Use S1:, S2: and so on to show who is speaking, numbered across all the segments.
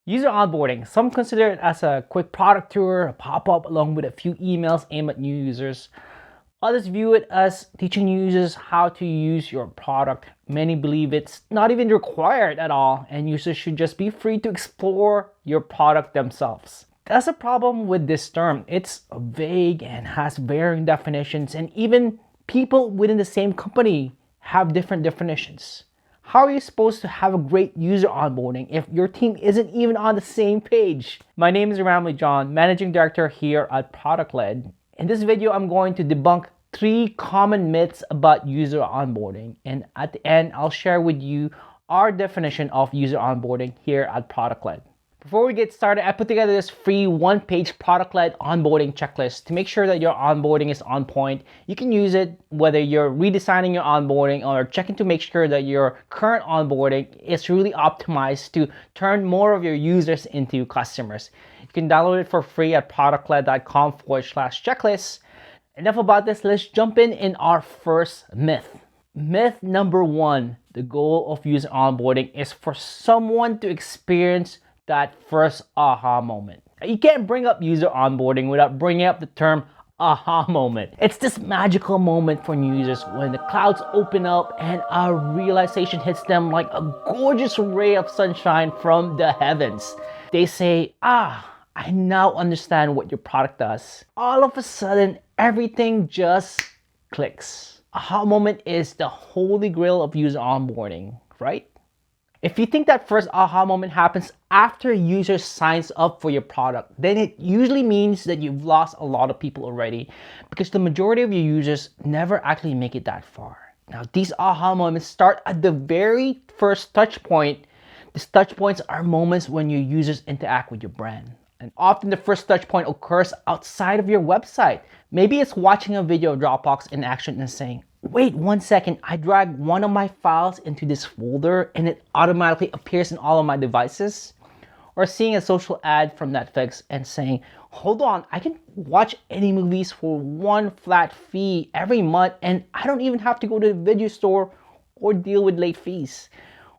S1: User onboarding. Some consider it as a quick product tour, a pop-up along with a few emails aimed at new users. Others view it as teaching users how to use your product. Many believe it's not even required at all, and users should just be free to explore your product themselves. That's a problem with this term. It's vague and has varying definitions, and even people within the same company have different definitions. How are you supposed to have a great user onboarding if your team isn't even on the same page? My name is Ramli John, Managing Director here at Product-Led. In this video, I'm going to debunk 3 common myths about user onboarding. And at the end, I'll share with you our definition of user onboarding here at Product-Led. Before we get started, I put together this free 1-page product-led onboarding checklist to make sure that your onboarding is on point. You can use it whether you're redesigning your onboarding or checking to make sure that your current onboarding is really optimized to turn more of your users into customers. You can download it for free at productled.com/checklist. Enough about this, let's jump in our first myth. Myth number 1, the goal of user onboarding is for someone to experience that first aha moment. You can't bring up user onboarding without bringing up the term aha moment. It's this magical moment for new users when the clouds open up and a realization hits them like a gorgeous ray of sunshine from the heavens. They say, I now understand what your product does. All of a sudden, everything just clicks. Aha moment is the holy grail of user onboarding, right? If you think that first aha moment happens after a user signs up for your product, then it usually means that you've lost a lot of people already because the majority of your users never actually make it that far. Now, these aha moments start at the very first touch point. These touch points are moments when your users interact with your brand. And often the first touch point occurs outside of your website. Maybe it's watching a video of Dropbox in action and saying, wait 1 second, I dragged one of my files into this folder and it automatically appears in all of my devices. Or seeing a social ad from Netflix and saying, hold on, I can watch any movies for one flat fee every month and I don't even have to go to the video store or deal with late fees.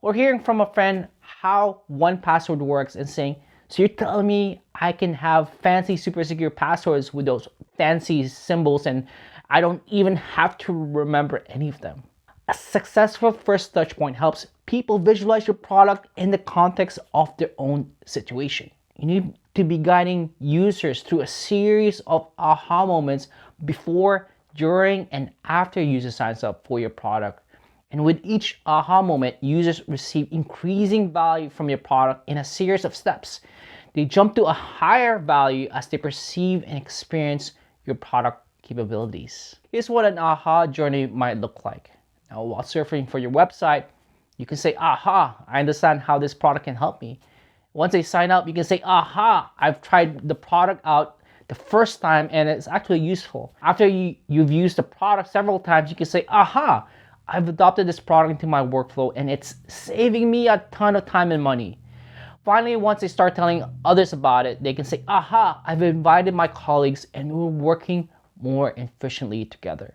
S1: Or hearing from a friend how 1Password works and saying, so you're telling me I can have fancy super secure passwords with those fancy symbols and I don't even have to remember any of them. A successful first touch point helps people visualize your product in the context of their own situation. You need to be guiding users through a series of aha moments before, during, and after a user signs up for your product. And with each aha moment, users receive increasing value from your product in a series of steps. They jump to a higher value as they perceive and experience your product capabilities. Here's what an aha journey might look like. Now, while surfing for your website, you can say, aha, I understand how this product can help me. Once they sign up, you can say, aha, I've tried the product out the first time and it's actually useful. After you've used the product several times, you can say, aha, I've adopted this product into my workflow and it's saving me a ton of time and money. Finally, once they start telling others about it, they can say, aha, I've invited my colleagues and we're working more efficiently together.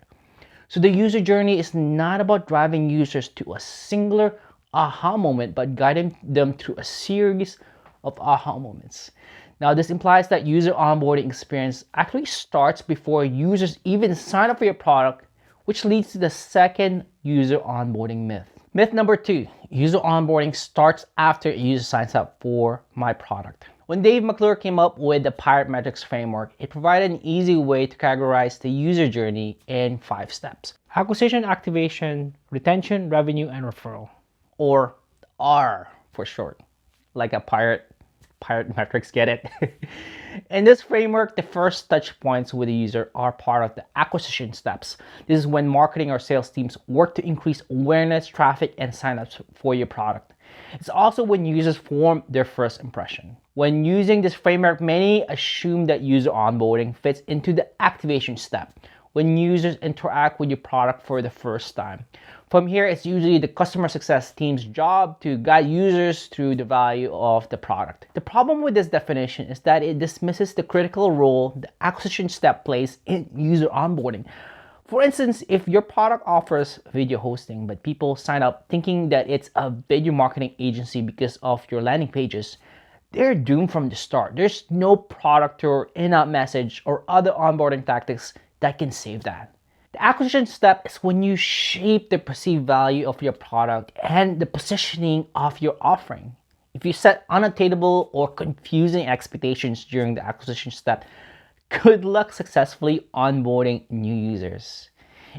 S1: So the user journey is not about driving users to a singular aha moment, but guiding them through a series of aha moments. Now, this implies that user onboarding experience actually starts before users even sign up for your product, which leads to the second user onboarding myth. Myth number 2, user onboarding starts after a user signs up for my product. When Dave McClure came up with the Pirate Metrics framework, it provided an easy way to categorize the user journey in 5 steps. Acquisition, activation, retention, revenue, and referral. Or R for short, like a pirate metrics, get it? In this framework, the first touch points with the user are part of the acquisition steps. This is when marketing or sales teams work to increase awareness, traffic, and signups for your product. It's also when users form their first impression. When using this framework, many assume that user onboarding fits into the activation step, when users interact with your product for the first time. From here, it's usually the customer success team's job to guide users through the value of the product. The problem with this definition is that it dismisses the critical role the acquisition step plays in user onboarding. For instance, if your product offers video hosting, but people sign up thinking that it's a video marketing agency because of your landing pages, they're doomed from the start. There's no product or in-app message or other onboarding tactics that can save that. The acquisition step is when you shape the perceived value of your product and the positioning of your offering. If you set unattainable or confusing expectations during the acquisition step, good luck successfully onboarding new users.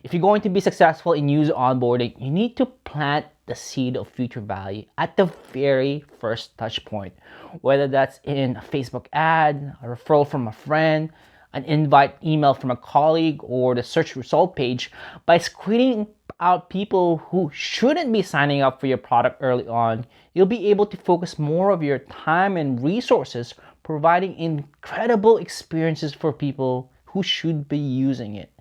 S1: If you're going to be successful in user onboarding, you need to plant the seed of future value at the very first touch point, whether that's in a Facebook ad, a referral from a friend, an invite email from a colleague, or the search result page. By screening out people who shouldn't be signing up for your product early on, you'll be able to focus more of your time and resources providing incredible experiences for people who should be using it.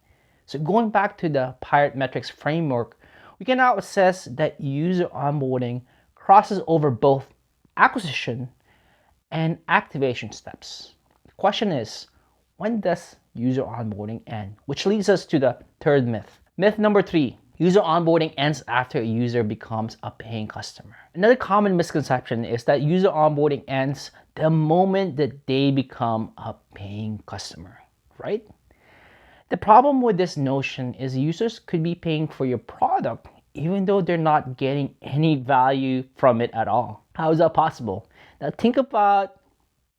S1: So going back to the Pirate Metrics framework, we can now assess that user onboarding crosses over both acquisition and activation steps. The question is, when does user onboarding end? Which leads us to the third myth. Myth number 3, user onboarding ends after a user becomes a paying customer. Another common misconception is that user onboarding ends the moment that they become a paying customer, right? The problem with this notion is users could be paying for your product even though they're not getting any value from it at all. How is that possible? Now think about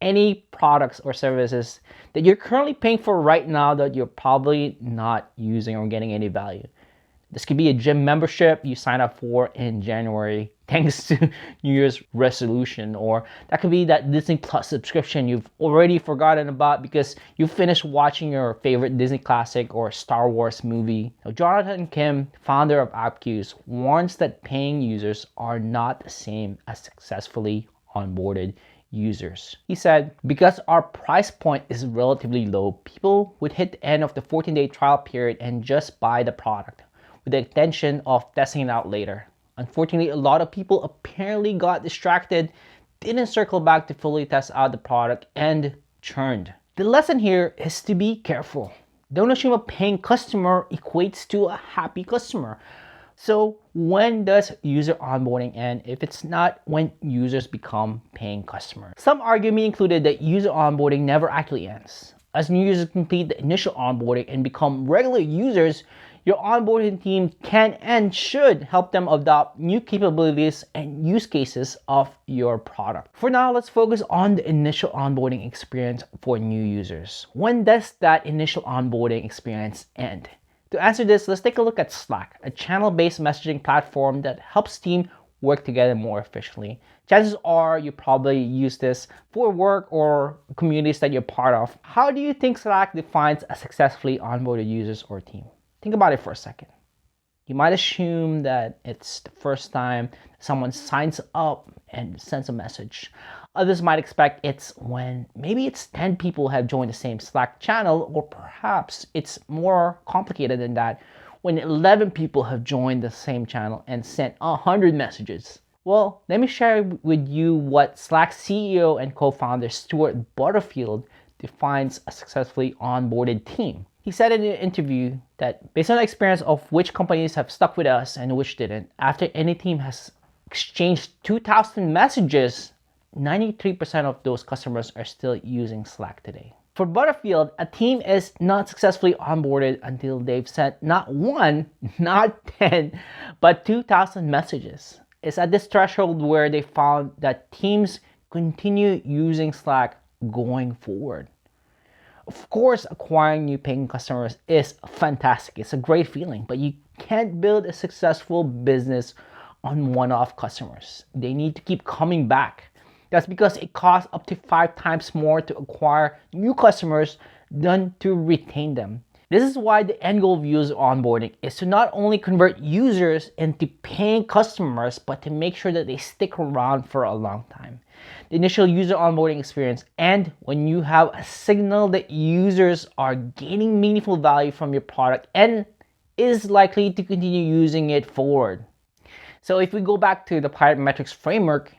S1: any products or services that you're currently paying for right now that you're probably not using or getting any value. This could be a gym membership you sign up for in January thanks to New Year's resolution, or that could be that Disney Plus subscription you've already forgotten about because you finished watching your favorite Disney classic or Star Wars movie. Now, Jonathan Kim, founder of AppQs, warns that paying users are not the same as successfully onboarded users. He said, because our price point is relatively low, people would hit the end of the 14-day trial period and just buy the product with the intention of testing it out later. Unfortunately, a lot of people apparently got distracted, didn't circle back to fully test out the product, and churned. The lesson here is to be careful. Don't assume a paying customer equates to a happy customer. So when does user onboarding end if it's not when users become paying customers? Some argument included that user onboarding never actually ends. As new users complete the initial onboarding and become regular users, your onboarding team can and should help them adopt new capabilities and use cases of your product. For now, let's focus on the initial onboarding experience for new users. When does that initial onboarding experience end? To answer this, let's take a look at Slack, a channel-based messaging platform that helps teams work together more efficiently. Chances are you probably use this for work or communities that you're part of. How do you think Slack defines a successfully onboarded users or team? Think about it for a second. You might assume that it's the first time someone signs up and sends a message. Others might expect it's when maybe it's 10 people have joined the same Slack channel, or perhaps it's more complicated than that, when 11 people have joined the same channel and sent 100 messages. Well, let me share with you what Slack CEO and co-founder Stuart Butterfield defines a successfully onboarded team. He said in an interview that based on the experience of which companies have stuck with us and which didn't, after any team has exchanged 2,000 messages, 93% of those customers are still using Slack today. For Butterfield, a team is not successfully onboarded until they've sent not 1, not 10, but 2,000 messages. It's at this threshold where they found that teams continue using Slack going forward. Of course, acquiring new paying customers is fantastic. It's a great feeling, but you can't build a successful business on one-off customers. They need to keep coming back. That's because it costs up to 5 times more to acquire new customers than to retain them. This is why the end goal of user onboarding is to not only convert users into paying customers, but to make sure that they stick around for a long time. The initial user onboarding experience, and when you have a signal that users are gaining meaningful value from your product and is likely to continue using it forward. So if we go back to the Pirate Metrics framework,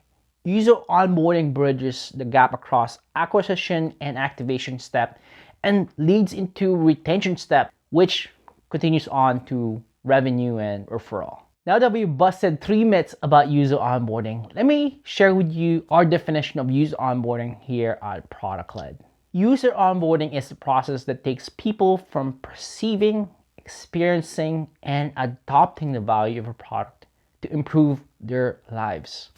S1: user onboarding bridges the gap across acquisition and activation step and leads into retention step, which continues on to revenue and referral. Now that we've busted 3 myths about user onboarding, let me share with you our definition of user onboarding here at Product-Led. User onboarding is the process that takes people from perceiving, experiencing, and adopting the value of a product to improve their lives.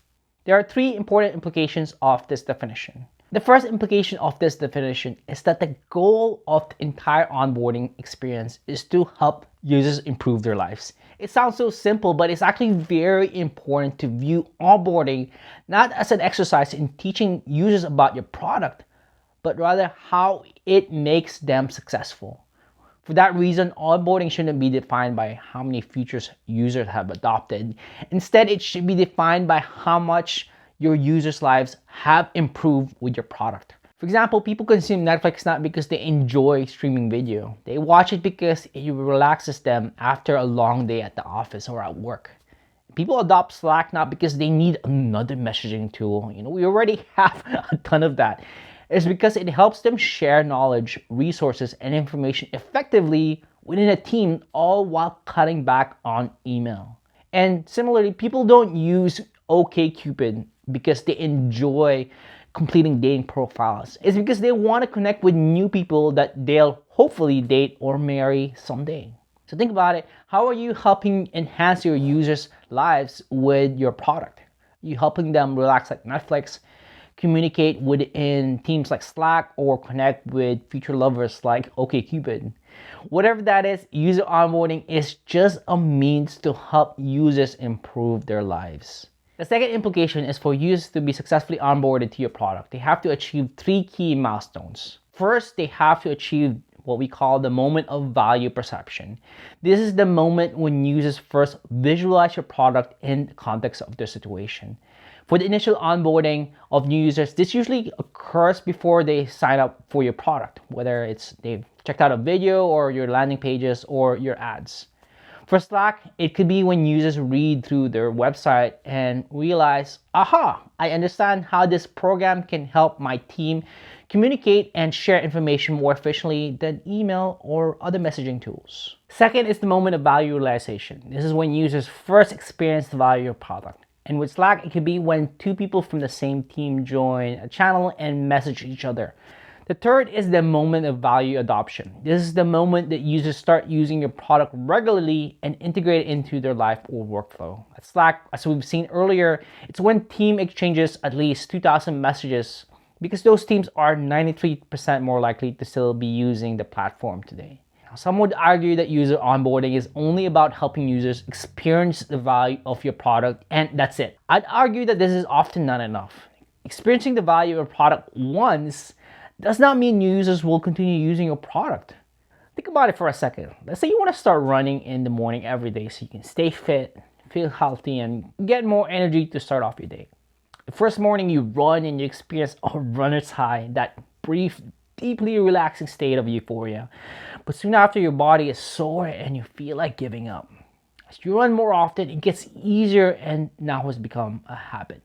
S1: There are 3 important implications of this definition. The first implication of this definition is that the goal of the entire onboarding experience is to help users improve their lives. It sounds so simple, but it's actually very important to view onboarding not as an exercise in teaching users about your product, but rather how it makes them successful. For that reason, onboarding shouldn't be defined by how many features users have adopted. Instead, it should be defined by how much your users' lives have improved with your product. For example, people consume Netflix not because they enjoy streaming video. They watch it because it relaxes them after a long day at the office or at work. People adopt Slack not because they need another messaging tool. We already have a ton of that. It's because it helps them share knowledge, resources, and information effectively within a team, all while cutting back on email. And similarly, people don't use OkCupid because they enjoy completing dating profiles. It's because they want to connect with new people that they'll hopefully date or marry someday. So think about it. How are you helping enhance your users' lives with your product? Are you helping them relax like Netflix, communicate within teams like Slack, or connect with future lovers like OkCupid? Whatever that is, user onboarding is just a means to help users improve their lives. The second implication is for users to be successfully onboarded to your product. They have to achieve 3 key milestones. First, they have to achieve what we call the moment of value perception. This is the moment when users first visualize your product in the context of their situation. For the initial onboarding of new users, this usually occurs before they sign up for your product, whether it's they've checked out a video or your landing pages or your ads. For Slack, it could be when users read through their website and realize, aha, I understand how this program can help my team communicate and share information more efficiently than email or other messaging tools. Second is the moment of value realization. This is when users first experience the value of your product. And with Slack, it could be when 2 people from the same team join a channel and message each other. The third is the moment of value adoption. This is the moment that users start using your product regularly and integrate it into their life or workflow. At Slack, as we've seen earlier, it's when team exchanges at least 2,000 messages because those teams are 93% more likely to still be using the platform today. Some would argue that user onboarding is only about helping users experience the value of your product and that's it. I'd argue that this is often not enough. Experiencing the value of a product once does not mean users will continue using your product. Think about it for a second. Let's say you want to start running in the morning every day so you can stay fit, feel healthy, and get more energy to start off your day. The first morning you run and you experience a runner's high, that brief, deeply relaxing state of euphoria. But soon after, your body is sore and you feel like giving up. As you run more often, it gets easier and now has become a habit.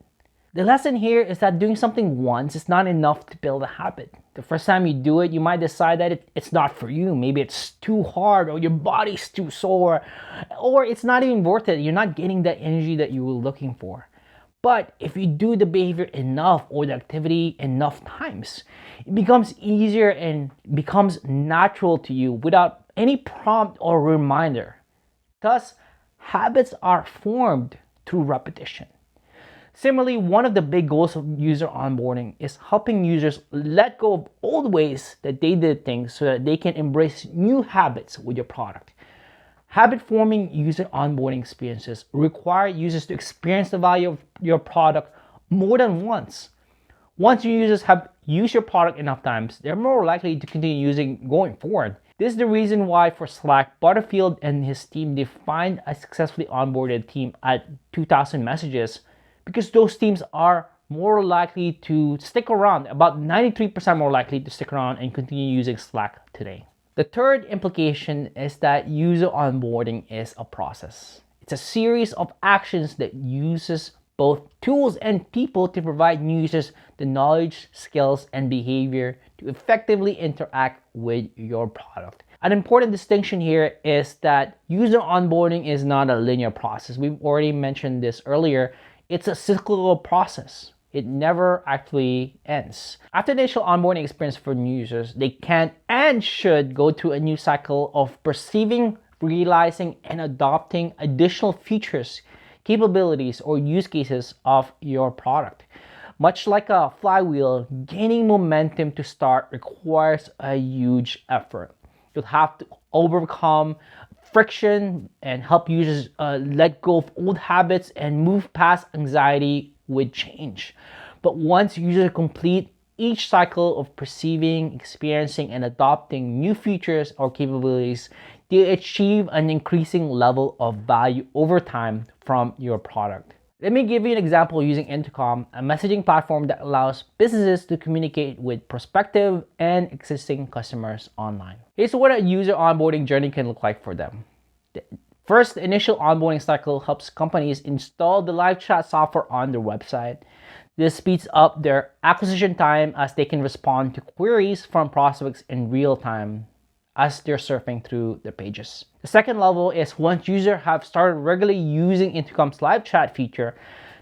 S1: The lesson here is that doing something once is not enough to build a habit. The first time you do it, you might decide that it's not for you. Maybe it's too hard or your body's too sore or it's not even worth it. You're not getting that energy that you were looking for. But if you do the behavior enough or the activity enough times, it becomes easier and becomes natural to you without any prompt or reminder. Thus, habits are formed through repetition. Similarly, one of the big goals of user onboarding is helping users let go of old ways that they did things so that they can embrace new habits with your product. Habit-forming user onboarding experiences require users to experience the value of your product more than once. Once your users have used your product enough times, they're more likely to continue using going forward. This is the reason why for Slack, Butterfield and his team defined a successfully onboarded team at 2,000 messages because those teams are more likely to stick around, about 93% more likely to stick around and continue using Slack today. The third implication is that user onboarding is a process. It's a series of actions that uses both tools and people to provide users the knowledge, skills, and behavior to effectively interact with your product. An important distinction here is that user onboarding is not a linear process. We've already mentioned this earlier. It's a cyclical process. It never actually ends. After the initial onboarding experience for new users, they can and should go through a new cycle of perceiving, realizing, and adopting additional features, capabilities, or use cases of your product. Much like a flywheel, gaining momentum to start requires a huge effort. You'll have to overcome friction and help users let go of old habits and move past anxiety with change. But once users complete each cycle of perceiving, experiencing, and adopting new features or capabilities, they achieve an increasing level of value over time from your product. Let me give you an example using Intercom, a messaging platform that allows businesses to communicate with prospective and existing customers online. Here's what a user onboarding journey can look like for them. First, the initial onboarding cycle helps companies install the live chat software on their website. This speeds up their acquisition time as they can respond to queries from prospects in real time as they're surfing through the pages. The second level is once users have started regularly using Intercom's live chat feature,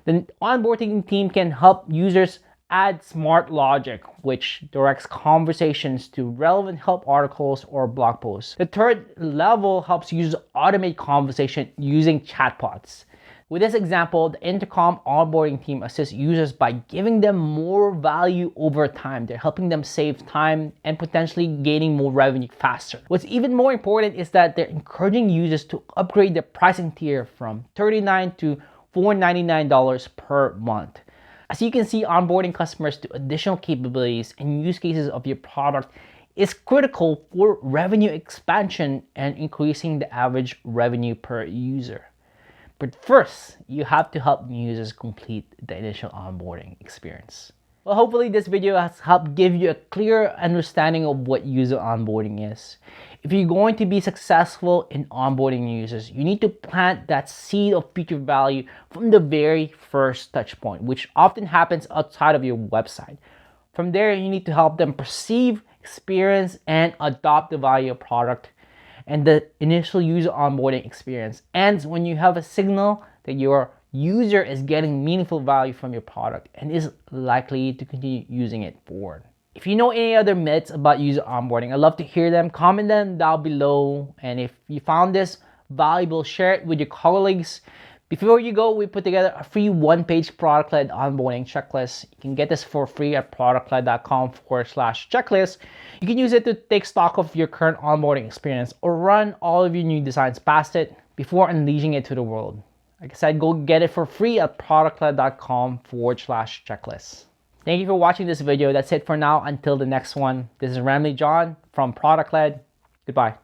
S1: the onboarding team can help users add smart logic, which directs conversations to relevant help articles or blog posts. The third level helps users automate conversation using chatbots. With this example, the Intercom onboarding team assists users by giving them more value over time. They're helping them save time and potentially gaining more revenue faster. What's even more important is that they're encouraging users to upgrade their pricing tier from $39 to $499 per month. As you can see, onboarding customers to additional capabilities and use cases of your product is critical for revenue expansion and increasing the average revenue per user. But first, you have to help new users complete the initial onboarding experience. Well, hopefully this video has helped give you a clear understanding of what user onboarding is. If you're going to be successful in onboarding users, you need to plant that seed of future value from the very first touch point, which often happens outside of your website. From there, you need to help them perceive, experience, and adopt the value of product. And the initial user onboarding experience ends when you have a signal that your user is getting meaningful value from your product and is likely to continue using it forward. If you know any other myths about user onboarding, I'd love to hear them. Comment them down below. And if you found this valuable, share it with your colleagues. Before you go, we put together a free one-page product-led onboarding checklist. You can get this for free at productled.com/checklist. You can use it to take stock of your current onboarding experience or run all of your new designs past it before unleashing it to the world. Like I said, go get it for free at productled.com/checklist. Thank you for watching this video. That's it for now. Until the next one, this is Ramli John from Product-Led. Goodbye.